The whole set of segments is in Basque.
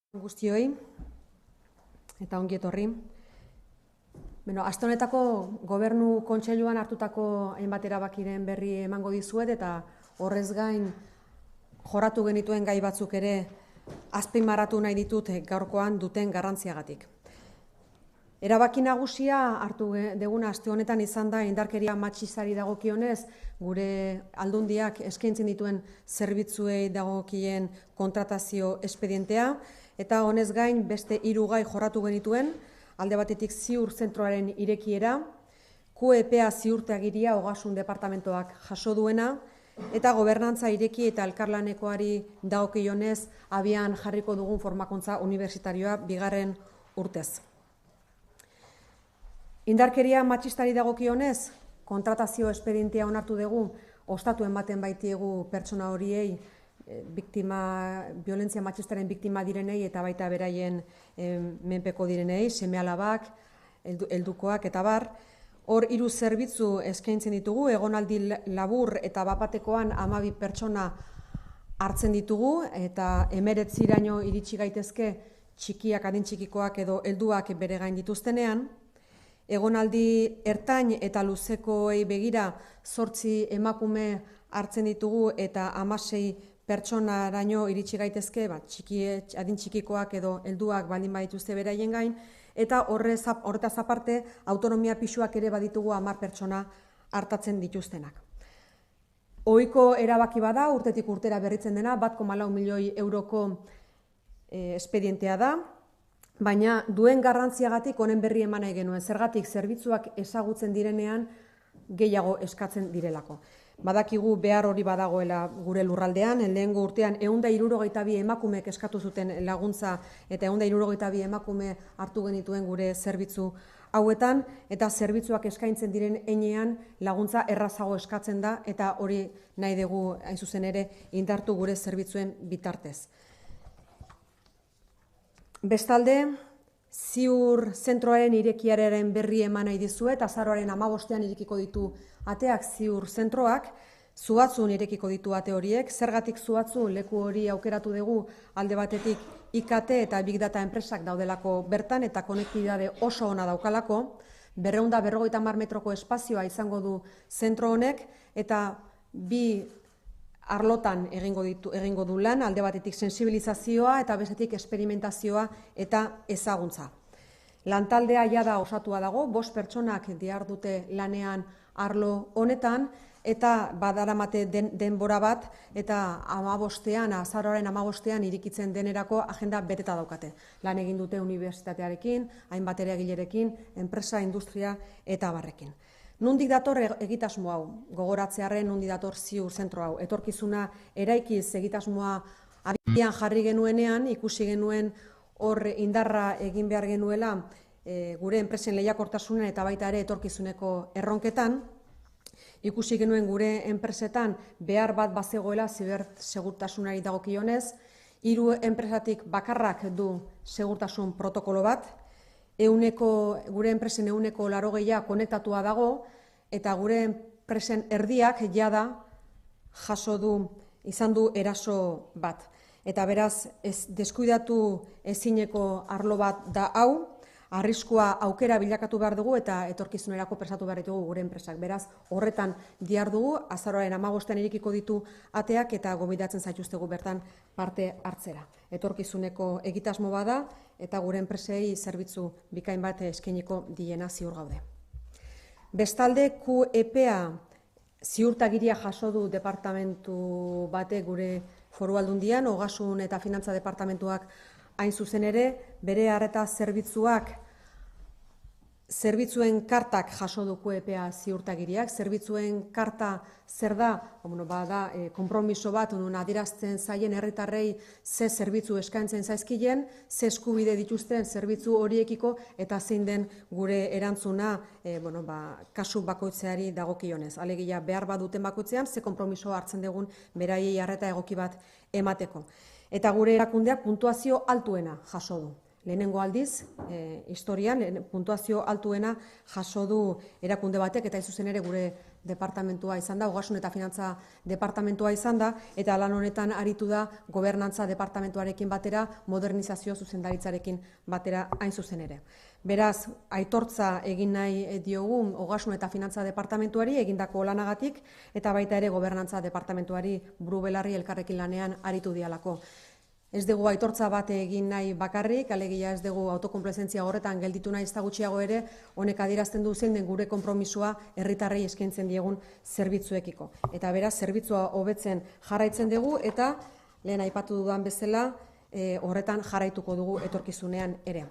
Guztioi eta ongi etorri. Aste honetako Gobernu Kontseiluan hartutako hainbat erabakiren berri emango dizuet eta horrez gain jorratu genituen gai batzuk ere azpimarratu nahi ditut gaurkoan duten garrantziagatik. Erabaki nagusia hartu deguna aste honetan izan da indarkeria matxistari dagokionez gure aldundiak eskaintzen dituen zerbitzuei dagokien kontratazio espedientea eta honez gain beste 3 gai jorratu genituen, alde batetik ziur zentroaren irekiera, QEPA ziurtagiria Ogasun Departamentoak jaso duena eta gobernantza ireki eta elkarlanekoari dagokionez abian jarriko dugun formakuntza unibertsitarioa 2. urtez. Indarkeria matxistari dagokionez, kontratazio espedientea onartu dugu, ostatu ematen baitiegu pertsona horiei, violentzia matxistaren biktima direnei eta baita beraien menpeko direnei, seme-alabak, heldukoak eta bar. Hor 3 zerbitzu eskaintzen ditugu, egonaldi labur eta bapatekoan 12 pertsona hartzen ditugu eta 19raino iritsi gaitezke txikiak, adin txikikoak edo helduak bere gain dituztenean. Egonaldi ertain eta luzekoei begira 8 emakume hartzen ditugu eta 16 pertsonaraino iritsi gaitezke, adin txikikoak edo helduak baldin badituzte beraien gain, eta horretaz aparte autonomia pisuak ere baditugu 10 pertsona hartatzen dituztenak. Ohiko erabaki bada, urtetik urtera berritzen dena, 1,4 milioi euroko espedientea da, baina duen garrantziagatik honen berri eman nahi genuen, zergatik zerbitzuak ezagutzen direnean gehiago eskatzen direlako. Badakigu behar hori badagoela gure lurraldean, lehengo urtean 162 emakumeek eskatu zuten laguntza eta 162 emakume hartu genituen gure zerbitzu hauetan, eta zerbitzuak eskaintzen diren heinean laguntza errazago eskatzen da eta hori nahi dugu hain zuzen ere indartu gure zerbitzuen bitartez. Bestalde, ziur zentroaren irekiaren berri eman nahi dizuet, azaroaren 15ean irekiko ditu ateak ziur zentroak, Zuatzun irekiko ditu ate horiek. Zergatik Zuatzun leku hori aukeratu dugu, alde batetik IKT eta Big Data enpresak daudelako bertan eta konektibidade oso ona daukalako, 250 metroko espazioa izango du zentro honek eta 2 arlotan egingo du lan, alde batetik sensibilizazioa eta bestetik esperimentazioa eta ezaguntza. Lantaldea jada osatua dago, 5 pertsonak dihardute lanean arlo honetan, eta badaramate denbora bat, eta azaroaren 15ean irikitzen denerako agenda beteta daukate. Lan egin dute unibertsitatearekin, hainbat eragilerekin, enpresa, industria eta barrekin. Nondik dator egitasmo hau, gogoratzearren nondik dator ziur zentro hau. Etorkizuna eraikiz egitasmoa abian jarri genuenean, ikusi genuen hor indarra egin behar genuela gure enpresen lehiakortasunen eta baita ere etorkizuneko erronketan. Ikusi genuen gure enpresetan behar bat bazegoela zibersegurtasunari dagokionez, 3 enpresatik bakarrak du segurtasun protokolo bat, gure enpresen 80% konektatua dago, eta gure enpresen erdiak jada izan du eraso bat. Eta beraz, deskuidatu ezineko arlo bat da hau, arriskua aukera bilakatu behar dugu eta etorkizunerako prestatu behar ditugu gure enpresak. Beraz, horretan dihar dugu, azaroaren 15ean irekiko ditu ateak eta gobidatzen zaituztegu bertan parte hartzera. Etorkizuneko egitasmo bada eta gure enpresei zerbitzu bikain bat eskainiko diena ziur gaude. Bestalde, QEPA ziurtagiria jaso du departamentu bate gure foru aldundian, Ogasun eta Finantza Departamentuak hain zuzen ere, bere arreta zerbitzuen kartak jaso du QEPA ziurtagiriak. Zerbitzuen karta zer da? Da konpromiso bat, adierazten zaien herritarrei ze zerbitzu eskaintzen zaizkien, ze eskubide dituzten zerbitzu horiekiko eta zein den gure erantzuna kasu bakoitzeari dagokionez. Alegia behar baduten bakoitzean, ze konpromiso hartzen dugun beraiei arreta egoki bat emateko. Eta gure erakundeak puntuazio altuena jaso du. Lehenengo aldiz, historian, puntuazio altuena jaso du erakunde batek, eta zuzen ere gure departamentua izan da, ogasun eta finantza departamentua izan da, eta lan honetan aritu da gobernantza departamentuarekin batera, modernizazio zuzendaritzarekin batera hain zuzen ere. Beraz, aitortza egin nahi diogu ogasun eta finantza departamentuari egindako lanagatik, eta baita ere gobernantza departamentuari buru belarri elkarrekin lanean aritu dialako. Ez dugu aitortza bat egin nahi bakarrik, alegia ez dugu autokonplazentzia horretan gelditu nahi ez da gutxiago ere, honek adierazten du zein den gure konpromisoa herritarrei eskaintzen diegun zerbitzuekiko. Eta beraz, zerbitzua hobetzen jarraitzen dugu eta lehen aipatu dudan bezala horretan jarraituko dugu etorkizunean ere.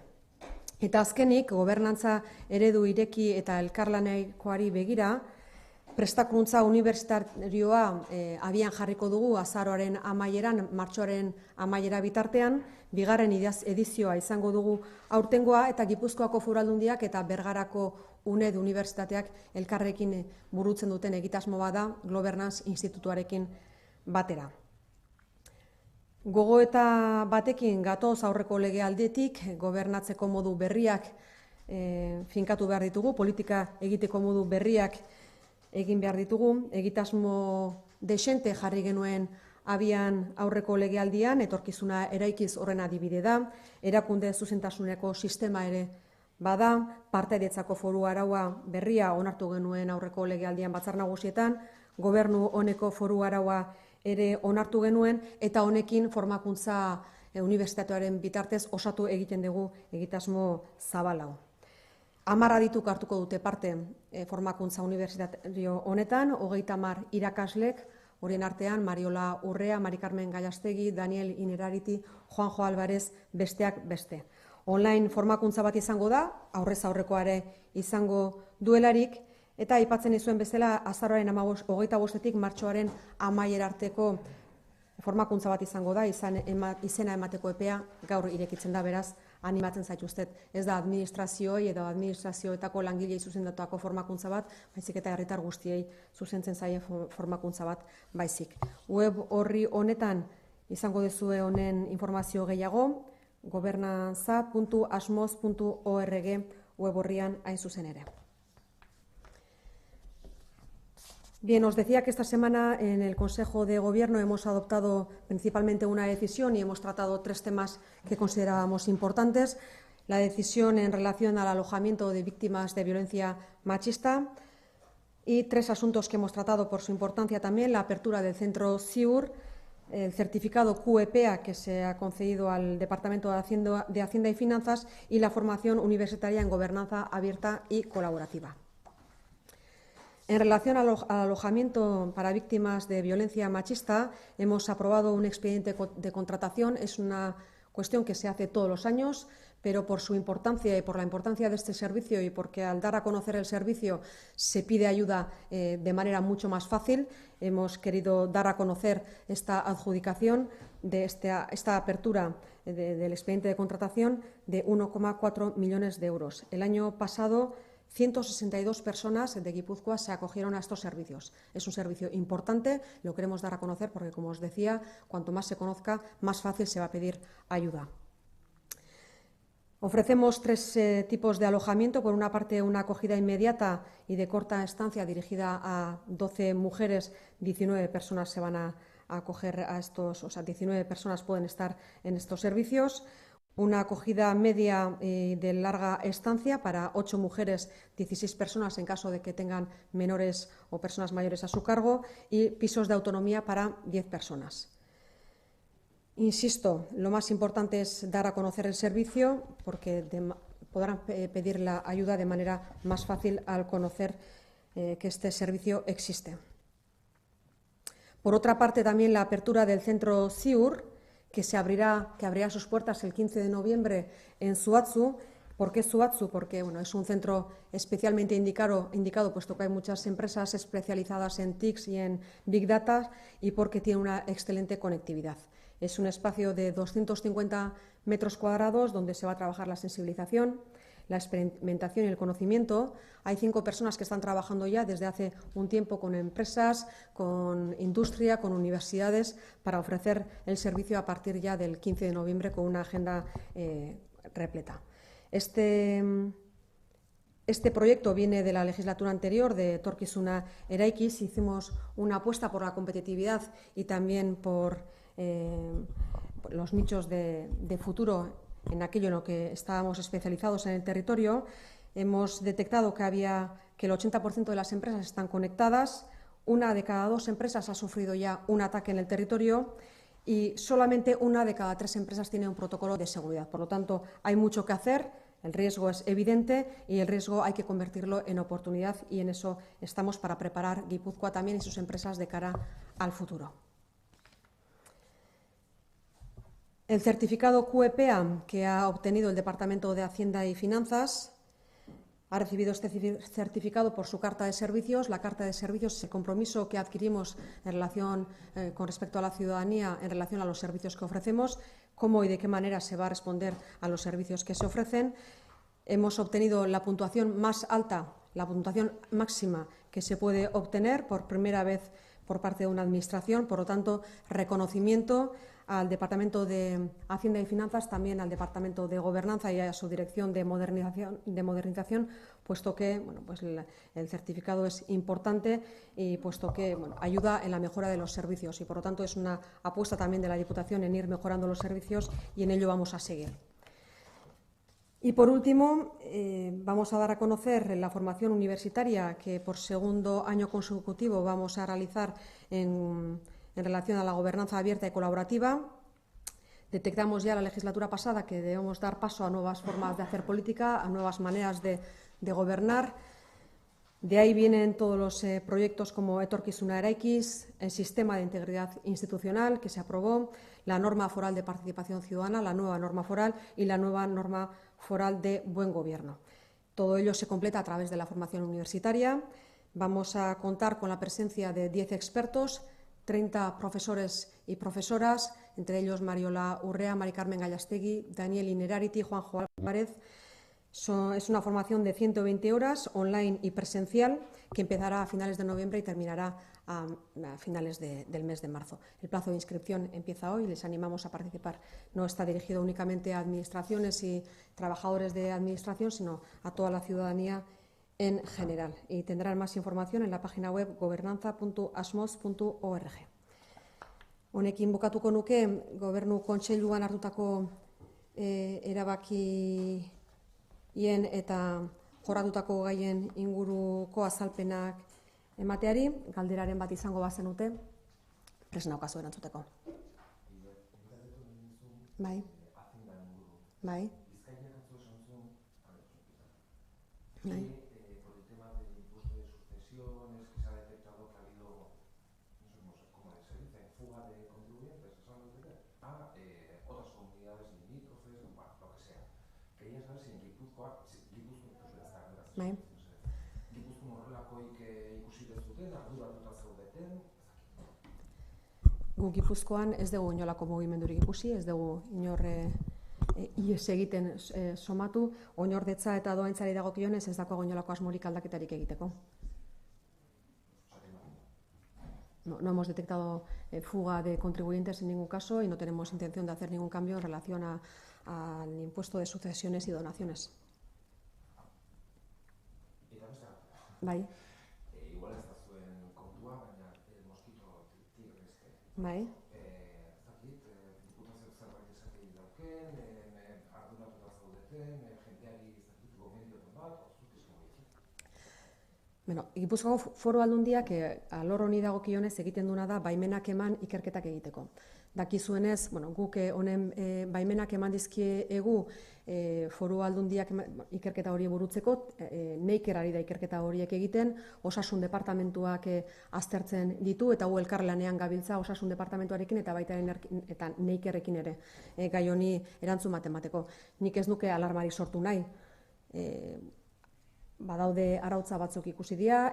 Eta azkenik, gobernantza eredu ireki eta elkarlanekoari begira, prestakuntza unibertsitarioa abian jarriko dugu azaroaren amaieran, martxoaren amaiera bitartean, bigarren edizioa izango dugu aurtengoa eta Gipuzkoako Foru Aldundiak eta Bergarako UNED unibertsitateak elkarrekin burutzen duten egitasmo bada Globernance Institutuarekin batera. Gogoeta batekin gatoz aurreko legealdetik, gobernatzeko modu berriak finkatu behar ditugu, politika egiteko modu berriak egin behar ditugu, egitasmo desente jarri genuen abian aurreko legealdian, etorkizuna eraikiz horren adibide da, erakunde zuzentasuneko sistema ere bada, partaidetzako foru araua berria onartu genuen aurreko legealdian Batzar Nagusietan, gobernu honeko foru araua ere onartu genuen, eta honekin formakuntza unibertsitatearen bitartez osatu egiten dugu egitasmo zabalau. 10 adituk hartuko dute parte formakuntza unibertsitario honetan, 30 irakaslek, horien artean Mariola Urrea, Mari Carmen Gallastegi, Daniel Inerariti, Juanjo Alvarez, besteak beste. Online formakuntza bat izango da, aurrez aurrekoa ere izango duelarik, eta aipatzen izuen bezala azaroaren 25-etik martxoaren amaiera arteko formakuntza bat izango da, izena emateko epea gaur irekitzen da, beraz, animatzen zaituztet. Ez da administrazioi edo administrazioetako langilei zuzendatuako formakuntza bat, baizik eta herritar guztiei zuzentzen zaie formakuntza bat baizik. Web horri honetan izango duzue honen informazio gehiago, gobernantza.asmoz.org web horrian hain zuzen ere. Bien, os decía que esta semana en el Consejo de Gobierno hemos adoptado principalmente una decisión y hemos tratado 3 temas que considerábamos importantes. La decisión en relación al alojamiento de víctimas de violencia machista y 3 asuntos que hemos tratado por su importancia también, la apertura del centro SIUR, el certificado QEPA que se ha concedido al Departamento de Hacienda y Finanzas y la formación universitaria en gobernanza abierta y colaborativa. En relación al alojamiento para víctimas de violencia machista, hemos aprobado un expediente de contratación. Es una cuestión que se hace todos los años, pero por su importancia y por la importancia de este servicio y porque al dar a conocer el servicio se pide ayuda de manera mucho más fácil, hemos querido dar a conocer esta adjudicación de esta apertura del expediente de contratación de 1,4 millones de euros. El año pasado 162 personas de Guipúzcoa se acogieron a estos servicios. Es un servicio importante, lo queremos dar a conocer porque, como os decía, cuanto más se conozca, más fácil se va a pedir ayuda. Ofrecemos 3 tipos de alojamiento. Por una parte, una acogida inmediata y de corta estancia dirigida a 12 mujeres, 19 personas se van a acoger a estos, o sea, 19 personas pueden estar en estos servicios. Una acogida media de larga estancia para 8 mujeres, 16 personas en caso de que tengan menores o personas mayores a su cargo y pisos de autonomía para 10 personas. Insisto, lo más importante es dar a conocer el servicio porque podrán pedir la ayuda de manera más fácil al conocer que este servicio existe. Por otra parte, también la apertura del centro SIUR, que abrirá sus puertas el 15 de noviembre en Zuatzu. ¿Por qué Zuatzu? Porque es un centro especialmente indicado, puesto que hay muchas empresas especializadas en TICs y en Big Data y porque tiene una excelente conectividad. Es un espacio de 250 metros cuadrados donde se va a trabajar la sensibilización, la experimentación y el conocimiento. Hay 5 personas que están trabajando ya desde hace un tiempo con empresas, con industria, con universidades, para ofrecer el servicio a partir ya del 15 de noviembre con una agenda repleta. Este Este proyecto viene de la legislatura anterior, de Etorkizuna Eraikiz. Hicimos una apuesta por la competitividad y también por los nichos de futuro en aquello en lo que estábamos especializados en el territorio. Hemos detectado que el 80% de las empresas están conectadas, una de cada 2 empresas ha sufrido ya un ataque en el territorio y solamente una de cada 3 empresas tiene un protocolo de seguridad. Por lo tanto, hay mucho que hacer, el riesgo es evidente y el riesgo hay que convertirlo en oportunidad, y en eso estamos para preparar Guipúzcoa también y sus empresas de cara al futuro. El certificado QEPEA que ha obtenido el Departamento de Hacienda y Finanzas ha recibido este certificado por su carta de servicios. La carta de servicios es el compromiso que adquirimos en relación, con respecto a la ciudadanía en relación a los servicios que ofrecemos, cómo y de qué manera se va a responder a los servicios que se ofrecen. Hemos obtenido la puntuación más alta, la puntuación máxima que se puede obtener por primera vez por parte de una administración. Por lo tanto, reconocimiento al Departamento de Hacienda y Finanzas, también al Departamento de Gobernanza y a su Dirección de Modernización, puesto que pues el certificado es importante y puesto que ayuda en la mejora de los servicios, y por lo tanto es una apuesta también de la Diputación en ir mejorando los servicios, y en ello vamos a seguir. Y por último, vamos a dar a conocer la formación universitaria que por segundo año consecutivo vamos a realizar en relación a la gobernanza abierta y colaborativa. Detectamos ya la legislatura pasada que debemos dar paso a nuevas formas de hacer política, a nuevas maneras de gobernar. De ahí vienen todos los proyectos como Etorkizuna Eraikiz, el sistema de integridad institucional que se aprobó, la norma foral de participación ciudadana, la nueva norma foral y la nueva norma foral de buen gobierno. Todo ello se completa a través de la formación universitaria. Vamos a contar con la presencia de 10 expertos, 30 profesores y profesoras, entre ellos Mariola Urrea, Mari Carmen Gallastegui, Daniel Inerarity, Juanjo Álvarez. Es una formación de 120 horas, online y presencial, que empezará a finales de noviembre y terminará a finales del mes de marzo. El plazo de inscripción empieza hoy y les animamos a participar. No está dirigido únicamente a administraciones y trabajadores de administración, sino a toda la ciudadanía en general. Y tendrán más información en la página web gobernanza.asmos.org. Honekin bukatuko nuke Gobernu Kontseiluan hartutako erabakien eta jorratutako gaien inguruko azalpenak emateari. Galderaren bat izango bazenute, prest naukazu erantzuteko. Bai. Bai. Bai. Bai. Gu Gipuzkoan ez dugu inolako mugimendurik ikusi, ez dugu inor ihes egiten somatu, oinordetza eta dohaintzari dagokionez ez dago inolako asmorik aldaketarik egiteko. No hemos detectado fuga de contribuyentes en ningún caso y no tenemos intención de hacer ningún cambio en relación al impuesto de sucesiones y donaciones. Bai. Igual ez da zuen kontua, baina moskito tigreske. Bai. Ez dakit, diputazioak zerbait esaten dauken, arduratuta zaudeten, jendeari ez dakit gomendioten bat, Gipuzkoako Foru Aldundiak alor honi dagokionez egiten duena da baimenak eman ikerketak egiteko. Dakizuenez, guk honen baimenak eman dizkiegu Foru Aldundiak ikerketa hori burutzeko, neikerari da ikerketa horiek egiten, Osasun Departamentuak aztertzen ditu, eta gu elkarlanean gabiltza Osasun Departamentuarekin eta baita eta neikerrekin ere gai honi erantzun bat emateko. Nik ez nuke alarmari sortu nahi. Badaude arautza batzuk ikusi dira,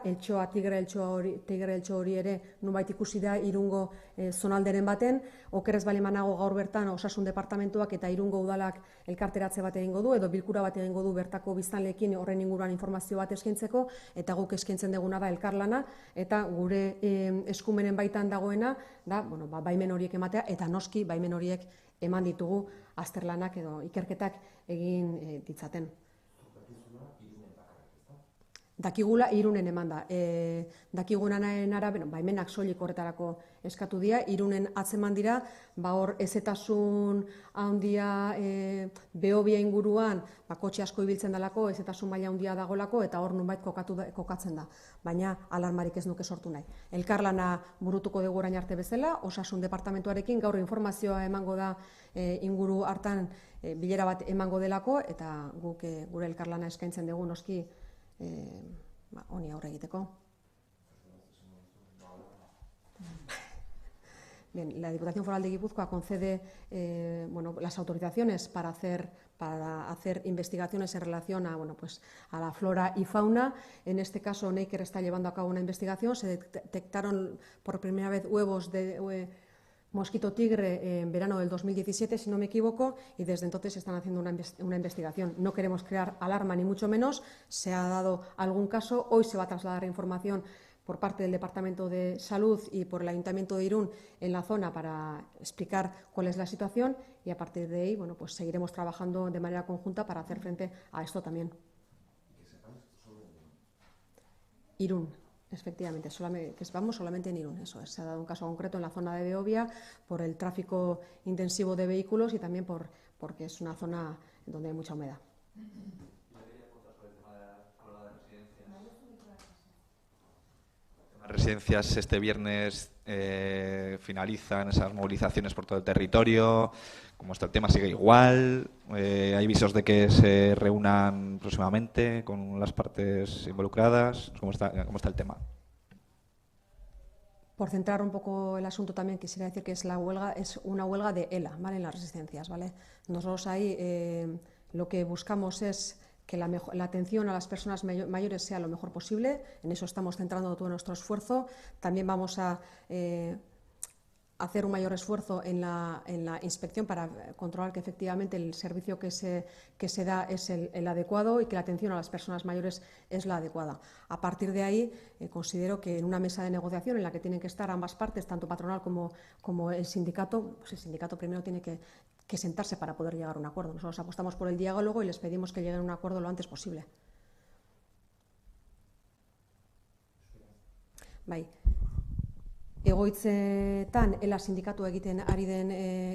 tigre eltxo hori ere nunbait ikusi da Irungo zonalderen baten, okerrez balemanago gaur bertan Osasun Departamentuak eta Irungo udalak elkarteratze bat egingo du, edo bilkura bat egingo du bertako biztanleekin horren inguruan informazio bat eskaintzeko, eta guk eskaintzen duguna da elkarlana, eta gure eskumenen baitan dagoena, da, baimen horiek ematea, eta noski baimen horiek eman ditugu azterlanak edo ikerketak egin ditzaten. Dakigula Irunen eman da. Dakigunaren arabera, baimenak soilik horretarako eskatu dira, Irunen atzeman dira, hor ezetasun handia Behobia inguruan, kotxe asko ibiltzen dalako, ezetasun maila handia dagolako, eta hor nunbait kokatzen da. Baina alarmarik ez nuke sortu nahi. Elkarlana burutuko dugu orain arte bezala, Osasun Departamentuarekin gaur informazioa emango da inguru hartan bilera bat emango delako, eta guk gure elkarlana eskaintzen dugu noski honi aurre egiteko. Bien, la Diputación Foral de Guipúzcoa concede las autorizaciones para hacer investigaciones en relación a la flora y fauna. En este caso, Neiker está llevando a cabo una investigación. Se detectaron por primera vez huevos de mosquito tigre en verano del 2017, si no me equivoco, y desde entonces están haciendo una investigación. No queremos crear alarma, ni mucho menos. Se ha dado algún caso. Hoy se va a trasladar información por parte del Departamento de Salud y por el Ayuntamiento de Irún en la zona para explicar cuál es la situación, y a partir de ahí seguiremos trabajando de manera conjunta para hacer frente a esto también. Irún. Efectivamente, vamos solamente en Irún, eso es. Se ha dado un caso concreto en la zona de Behobia por el tráfico intensivo de vehículos y también porque es una zona donde hay mucha humedad. Las residencias este viernes finalizan esas movilizaciones por todo el territorio. ¿Cómo está el tema? ¿Sigue igual? ¿Hay visos de que se reúnan próximamente con las partes involucradas? ¿Cómo está el tema? Por centrar un poco el asunto también, quisiera decir que es una huelga de ELA, ¿vale? En las residencias, ¿vale? Nosotros ahí lo que buscamos es que la atención a las personas mayores sea lo mejor posible. En eso estamos centrando todo nuestro esfuerzo. También vamos a hacer un mayor esfuerzo en la inspección para controlar que efectivamente el servicio que se da es el adecuado y que la atención a las personas mayores es la adecuada. A partir de ahí, considero que en una mesa de negociación en la que tienen que estar ambas partes, tanto patronal como el sindicato, pues el sindicato primero tiene que sentarse para poder llegar a un acuerdo. Nosotros apostamos por el diálogo y les pedimos que lleguen a un acuerdo lo antes posible. Bai. Egoitzetan ELA sindikatu egiten ari den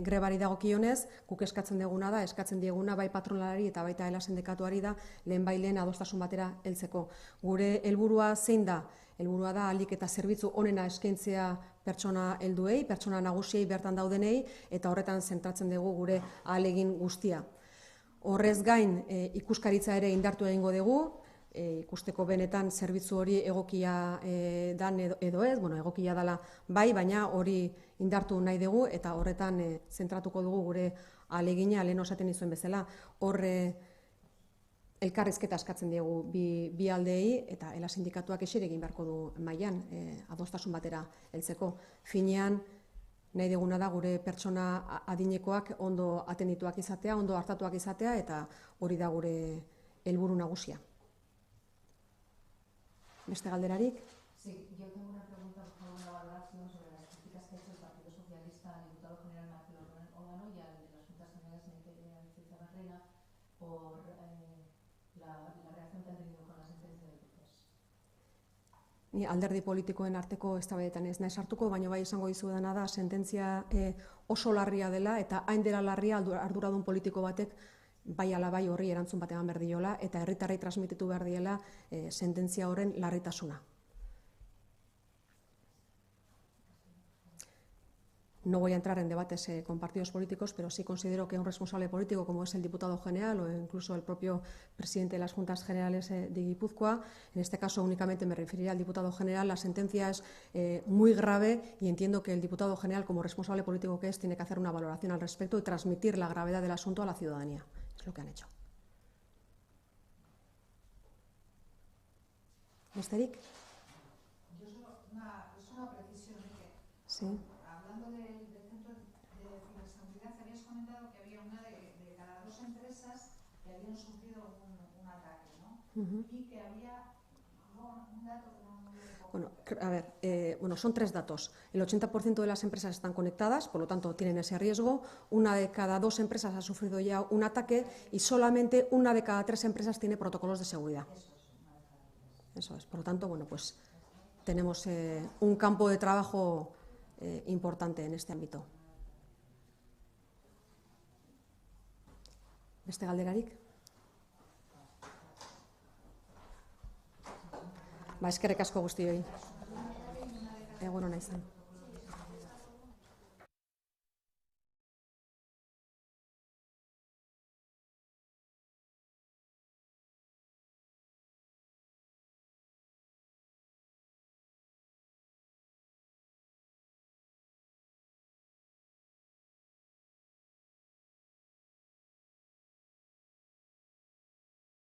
grebari dagokionez, guk eskatzen dieguna bai patronalari eta baita ELA sindikatuari da lehen adostasun batera heltzeko. Gure helburua zein da? Helburua da ahalik eta zerbitzu onena eskaintzea pertsona helduei, pertsona nagusiei bertan daudenei, eta horretan zentratzen dugu gure ahalegin guztia. Horrez gain, ikuskaritza ere indartu egingo dugu, ikusteko benetan zerbitzu hori egokia dan edo ez, egokia dela bai, baina hori indartu nahi dugu eta horretan zentratuko dugu gure ahalegina, lehen osaten izuen bezala. Horre elkarrizketa eskatzen diegu bi aldeei eta ELA sindikatuak esere egin beharko du mailan adostasun batera heltzeko. Finean nahi duguna da gure pertsona adinekoak ondo atendituak izatea, ondo hartatuak izatea, eta hori da gure helburu nagusia. ¿Beste galderarik? Sí, yo tengo una pregunta, por favor, una valoración sobre las críticas que ha hecho el Partido Socialista al diputado general Marcelo Órgano y al de las Juntas Generales de Zabarrena por la reacción que han tenido con la sentencia del juez. Ni alderdi politikoen arteko eztabaidetan ez naiz sartuko, baina bai esango dizuedana da sententzia oso larria dela eta hain dela larria arduradun politiko batek bai ala bai horri erantzun bat eman behar diola eta herritarrei transmititu behar diela sententzia horren larritasuna. No voy a entrar en debates con partidos políticos, pero sí considero que un responsable político como es el diputado general o incluso el propio presidente de las Juntas Generales de Guipúzcoa, en este caso únicamente me referiría al diputado general, la sentencia es muy grave y entiendo que el diputado general, como responsable político que es, tiene que hacer una valoración al respecto y transmitir la gravedad del asunto a la ciudadanía. Es lo que han hecho. ¿Besterik? Yo es una precisión. Sí. Hablando del centro de ciberseguridad, habías comentado que había una de cada dos empresas que habían sufrido un ataque, ¿no? Y que había un dato que no me acuerdo. Bueno, a ver, son tres datos. El 80% de las empresas están conectadas, por lo tanto tienen ese riesgo. Una de cada dos empresas ha sufrido ya un ataque y solamente una de cada tres empresas tiene protocolos de seguridad. Eso es. Por lo tanto, bueno, pues tenemos un campo de trabajo importante en este ámbito. Beste galderarik? Eskerrik asko guztioi. Egun ona izan.